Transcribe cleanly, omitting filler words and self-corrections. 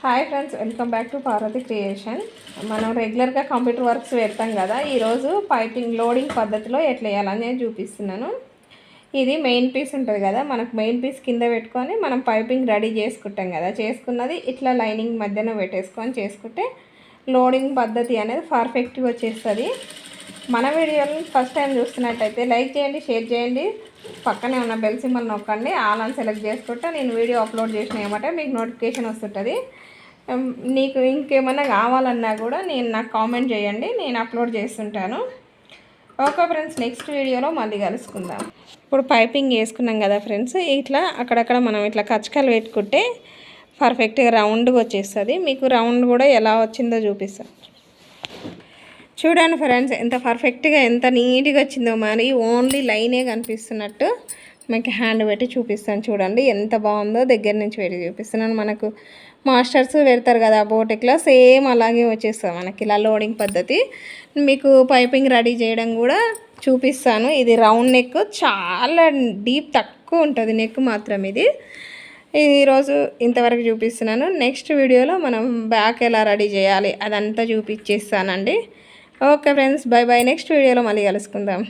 Hi friends, welcome back to Parvati creation. మనం రెగ్యులర్గా computer works పెడతాం కదా. ఈరోజు పైపింగ్ లోడింగ్ పద్ధతిలో ఎట్లా వేయాలని నేను చూపిస్తున్నాను. ఇది మెయిన్ పీస్ ఉంటుంది కదా, మనకు మెయిన్ పీస్ కింద పెట్టుకొని మనం పైపింగ్ రెడీ చేసుకుంటాం కదా. చేసుకున్నది ఇట్లా లైనింగ్ మధ్యన పెట్టేసుకొని చేసుకుంటే లోడింగ్ పద్ధతి అనేది పర్ఫెక్ట్గా వచ్చేస్తుంది. మన వీడియోని ఫస్ట్ టైం చూస్తున్నట్టయితే లైక్ చేయండి, షేర్ చేయండి, పక్కనే ఉన్న బెల్ సింబల్ నొక్కండి. ఆల్ అని సెలెక్ట్ చేసుకుంటే నేను వీడియో అప్లోడ్ చేసిన ఏమంటే మీకు నోటిఫికేషన్ వస్తుంటుంది. నీకు ఇంకేమైనా కావాలన్నా కూడా నాకు కామెంట్ చేయండి, నేను అప్లోడ్ చేస్తుంటాను. ఓకే ఫ్రెండ్స్, నెక్స్ట్ వీడియోలో మళ్ళీ కలుసుకుందాం. ఇప్పుడు పైపింగ్ వేసుకున్నాం కదా ఫ్రెండ్స్, ఇట్లా అక్కడక్కడ మనం ఇట్లా కచ్చకాలు పెట్టుకుంటే పర్ఫెక్ట్గా రౌండ్గా వచ్చేస్తుంది. మీకు రౌండ్ కూడా ఎలా వచ్చిందో చూపిస్తాను. చూడండి ఫ్రెండ్స్, ఎంత పర్ఫెక్ట్గా ఎంత నీట్గా వచ్చిందో. మరి ఓన్లీ లైనే కనిపిస్తున్నట్టు మీకు హ్యాండ్ పెట్టి చూపిస్తాను. చూడండి ఎంత బాగుందో, దగ్గర నుంచి పెట్టి చూపిస్తున్నాను. మనకు మాస్టర్స్ పెడతారు కదా బోటిక్లో, సేమ్ అలాగే వచ్చేస్తుంది మనకి ఇలా లోడింగ్ పద్ధతి. మీకు పైపింగ్ రెడీ చేయడం కూడా చూపిస్తాను. ఇది రౌండ్ నెక్, చాలా డీప్ తక్కువ ఉంటుంది నెక్ మాత్రం. ఇది ఈరోజు ఇంతవరకు చూపిస్తున్నాను. నెక్స్ట్ వీడియోలో మనం బ్యాక్ ఎలా రెడీ చేయాలి అదంతా చూపించేస్తానండి. Okay friends, bye bye. Next వీడియోలో మళ్ళీ కలుసుకుందాం.